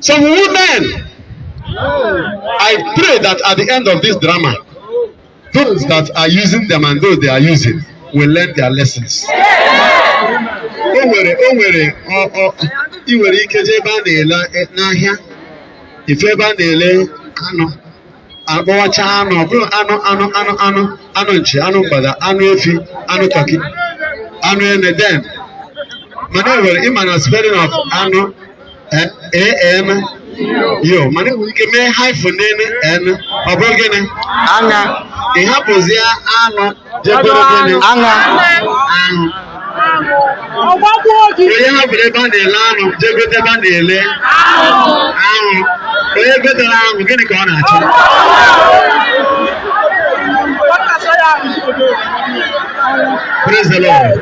Some women, I pray that at the end of this drama, those that are using them and those they are using will learn their lessons. I nwere ike je ebe a na-ele n'ahịa ife ebe a na-ele anụ akpọwacha anụ ọ bụrụ anụ nchi anụ mgbada anụ efi anụ tọki anụ eneden mana e nwere ịma na spelling of anụ am yo mana enwere ike mee hyphen n ọ bụrụ gịnị anya ị hapụzi anụ jebere gịnị anya ahụ onye hapụrụ ebe a na-ele anụ jegote ebe a na-ele ahụ onye gotere ahụ gịnị ka ọ na-achọ praise the Lord.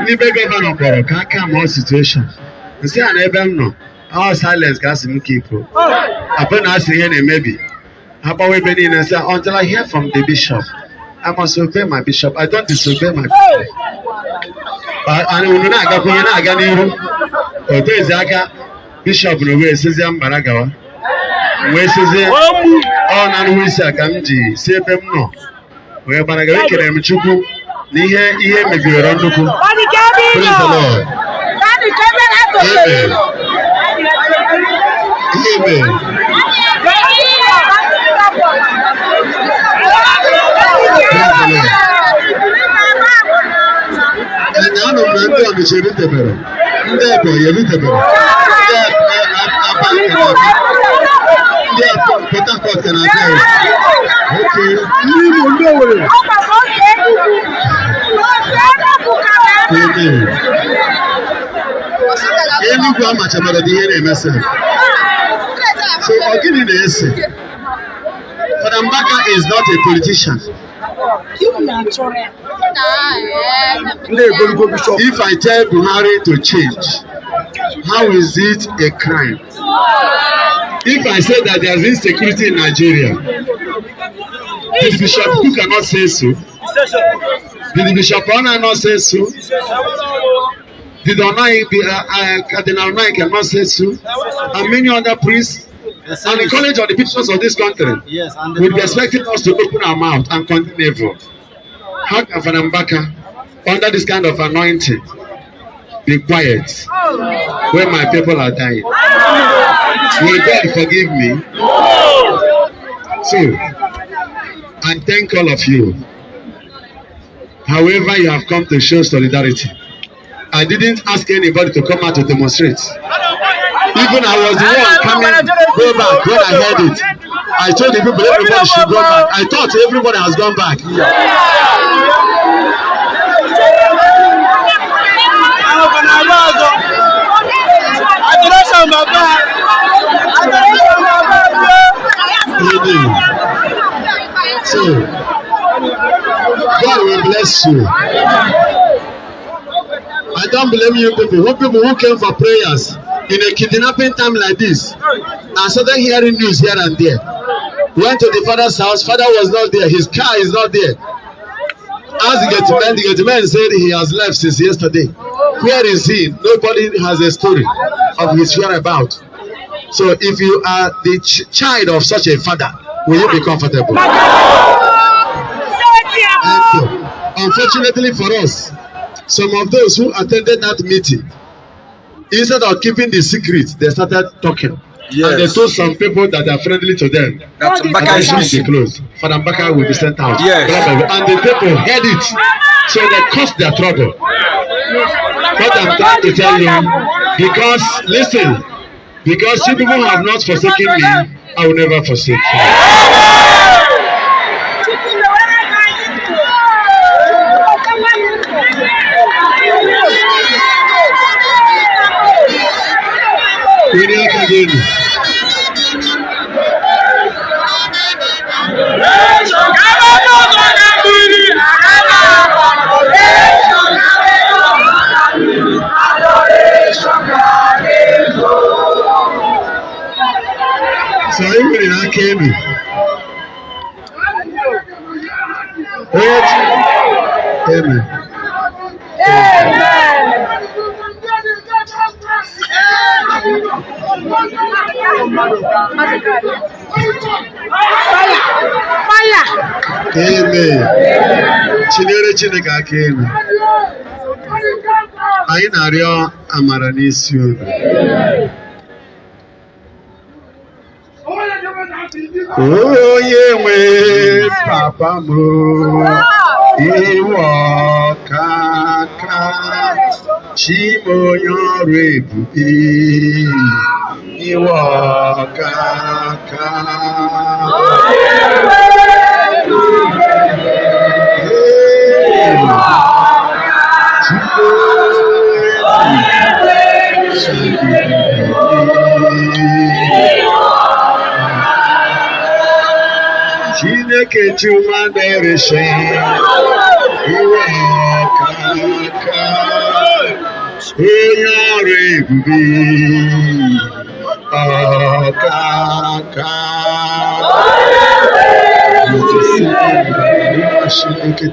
Ndị be gọvanọ kpọrọ ka aka mụọ situation nsị a na ebe m nọ all silence ka asị m keep abụ na asị ihe na-emebi akpawa ebe niile nsị until I hear from the bishop I must obey my bishop. I don't disobey my bishop. Unu na-agakwa ihe na-aga n'ihu otezi aka bishop na wee sizie mbara gawa wee sizie ọ na-anụhụ isi a ka m ji si ebe m nọ wee bara gawa ekele m Chukwu na ihe mebiri nnukwu. Praise the Lord. Amen. Amen. And I know that I'm the Cherutebero. Ndebo, Yerutebero. Port can I okay. Any go much about the NMS. So I'll give you the essay. But Mbaka is not a politician. If I tell Buhari to change, how is it a crime? If I say that there is insecurity in Nigeria, did Bishop Cook cannot say so? Did Bishop Ona not say so? Did Cardinal Onai cannot say so? And many other priests? And the college of the bishops of this country would be expecting us to open our mouth and continue evil. How can Father Mbaka, under this kind of anointing, be quiet when my people are dying? Will God forgive me? So, I thank all of you. However, you have come to show solidarity. I didn't ask anybody to come out to demonstrate. Even I was the one coming, go back when I heard it. I told the people everybody should go back. I thought everybody has gone back. So, God will bless you. I don't blame you people who came for prayers in a kidnapping time like this and started hearing news here and there. Went to the father's house, father was not there, his car is not there. Asked the gate man said he has left since yesterday. Where is he? Nobody has a story of his whereabouts. So if you are the child of such a father, will you be comfortable? And unfortunately for us, some of those who attended that meeting, instead of keeping the secret, they started talking. Yes. And they told some people that are friendly to them that Mbaka should be closed. Father Mbaka will be sent out. Yes. And the people heard it. So they caused their trouble. What I'm trying to tell you, because, listen, because you people have not forsaken me, I will never forsake you. Again. So everybody now came in. Amen. Amen. Amen. Chinyere Chineke aka elu. Anyị na-arịọ amara n'isi unu. Onye nwe papa m, iwe ọkaka, chi m onye ọrụ ebube, iwe ọkaka. Chineke chuma deresha, iwe ọkaka, onye ọrụ ebube, ọkaka. Chineke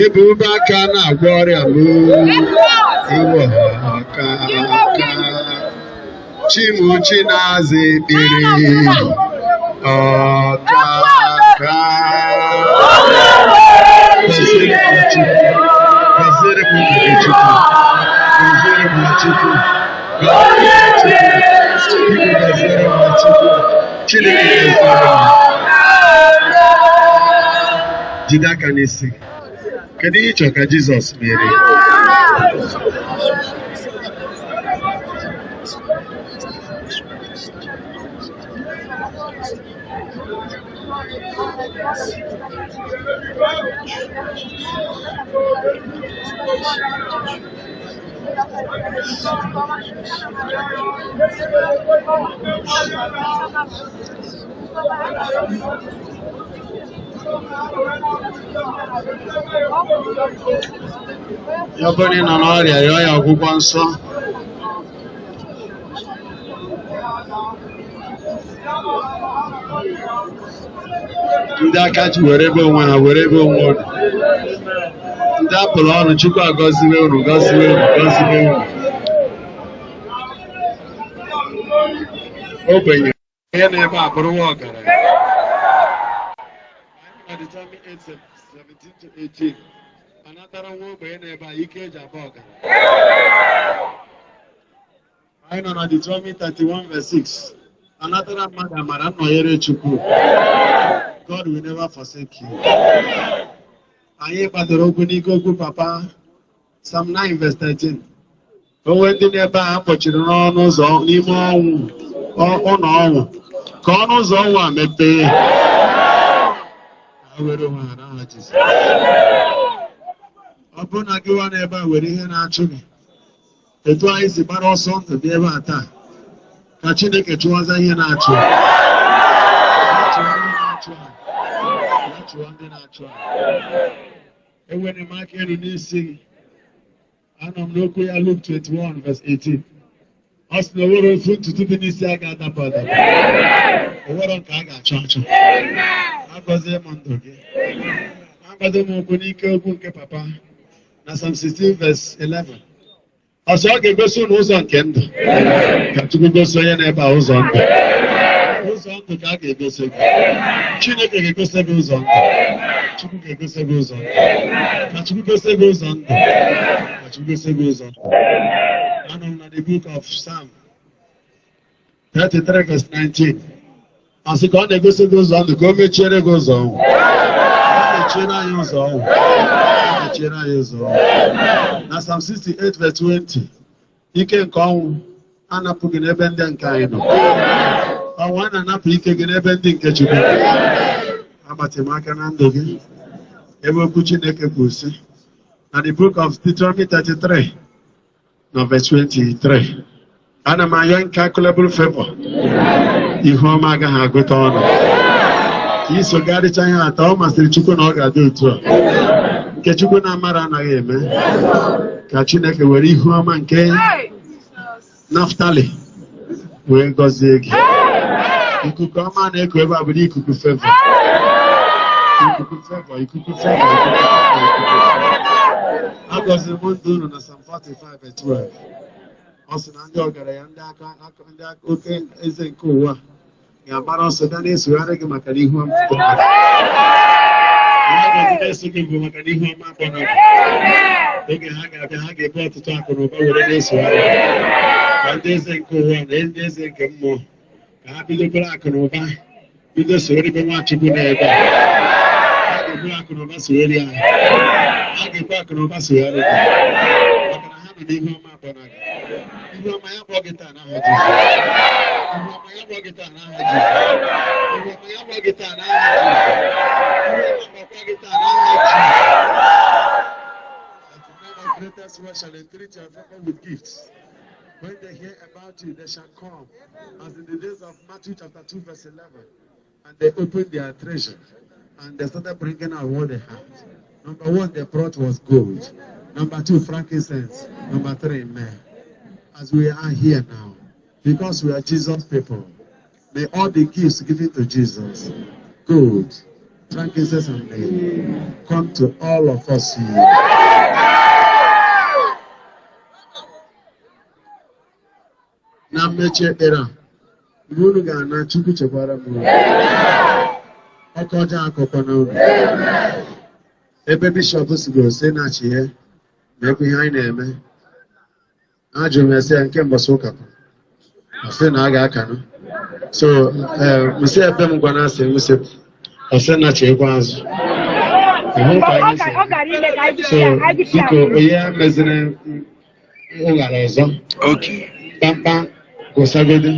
ebube aka na-agwọ ọrịa m, iwe ọkaka, chimuchi na-aza ekpere, ọkaka. Jide aka n'isi. Kedu ihe ị chọrọ ka Jizọs mere? Ya bụrụ na ị nọ n'ọrịa, rịọ ya ọgwụgwọ nsọ. Ndị aka ji were ebe onwe ha, were ebe onwe unu. Ndị apụrụ ọnụ, Chukwu agọziwe unu, gọziwe unu, gọziwe unu. Ogbenye ihe na-ebe a bụrụ nwa ọgaranya. Anatara nwa ogbenye na-ebe a ike eji abụ ọgaranya. Anyị nọ na Deuteronomy 31:6. Anatara mmadụ amara nnọnyere Chukwu. God will never forsake you. Anyị kpadoro okwu n'ike okwu papa. Psalm 9:13. Onwe ndị n'ebe a kpọchiri n'ọnụ ụzọ n'ime ọnwụ, ụlọ ọnwụ, ka ọnụ ụzọ ọnwụ a mepee. Ha were onwe ha n'aha Jizọs. Ọ bụrụ na gị nwa n'ebe a were ihe na-achụ gị, etu anyị si gbara ọsọ ndụ dị ebe a taa, ka Chineke chụwaza ihe na-achụ. Chụọ ndị na-achụ ha. Enwere m aka elu n'isi gị. Anọ m n'okwu ya Luke 21:18. Ọ sị na o nwere ofu ntutu dị n'isi a ga-adapụ adapụ. O nwere nke a ga-achọ achọ. Agọzie m ndụ gị. Agbado m okwu n'ike okwu nke papa na Psalm 16:11. Ọsọ ọ ga-egosi unu ụzọ nke ndụ. Ka Chukwu gosi onye na-ebe a ụzọ ndụ. Ụzọ ndụ ka a ga-egosi gị. Chineke ga-egosi gị ụzọ ndụ. Chukwu ga-egosi gị ụzọ ndụ. Ka Chukwu gosi gị ụzọ ndụ. Ka Chukwu gosi gị ụzọ ndụ. Anọ m na the book of Psalm 33:19. Asị ka ọ na-egosi gị ụzọ ndụ ka o mechiere gị ụzọ ọnwụ. Ọ mechiere anyị ụzọ ọnwụ. Ọ mechiere anyị ụzọ ọnwụ. Na Psalm 68:20. Ike nke ọnwụ anapụghị n'ebe ndị nke anyị nọ. Ọnwụ a na-anapụ ike gị n'ebe ndị nke Chukwu. Agbatị m aka na ndụ gị. Ebe okwu Chineke kwuru sị na the book of Deuteronomy 33 na verse 23. Ana m ayọ incalculable favor. Ihu ọma agaghị agụta ọnụ. Ka isogharịcha ihe atọ ọ masịrị Chukwu na ọ ga-adị otu a. Nke Chukwu na-amara anaghị eme. Ka Chineke were ihu ọma nke Naftali wee gọzie gị. Ikuku ọma na-eku ebe a bụ ikuku favor. Agọziri m ndụ unu na Psalm 45:12. Ọ sị na ndị ọgaranya ndị aka oke eze nke ụwa ga-agbara ọsọ bịa na-esogharị gị maka na ihu ọma bụ na-eso gị bụ maka na ihu ọma bụ na oge ha ga-abịa ha ga-ebu ọtụtụ akụ na ụba were na-esogharị ka ndị eze nke ụwa na ndị eze nke mmụọ ka ha bidokwara akụ na ụba bido sogharị ebe Nwachukwu na-ebe a ga-ebu akụ na ụba sogharị ahụ ha ga-ebu akụ na ụba sogharị gị maka na ha nọ n'ihu ọma bụ na gị ihu ọma ya bụ gị taa n'aha Jizọs. Ihu ọma ya bụ gị taa n'aha Jizọs. Ihu ọma ya bụ gị taa n'aha Jizọs. Ihu ọma gị taa n'aha Jizọs. As the men of greatest wealth shall entreat your favor with gifts. When they hear about you, they shall come, as in the days of Matthew chapter 2, verse 11. And they opened their treasure, and they started bringing out what they had. Number one, they brought was gold. Number two, frankincense. Number three, myrrh. As we are here now, because we are Jesus people, may all the gifts given to Jesus, gold, frankincense, and myrrh, come to all of us here. Na mmechi ekpere a, mgbe unu ga-ana Chukwu chekwara m ọkọ ọjọọ akụkọ n'obi ebe bishọp sigoro si na-achị ihe ma ekwe ihe anyị na-eme ajụrụ m ese ya nke mbọsị ụka ọsị na a ga-akanụ so msi ebe m gwa na-asị nwụsị ọsị na-achị ekwe azụ so biko onye meziri ụghara ọzọ kpamkpam gụsagodi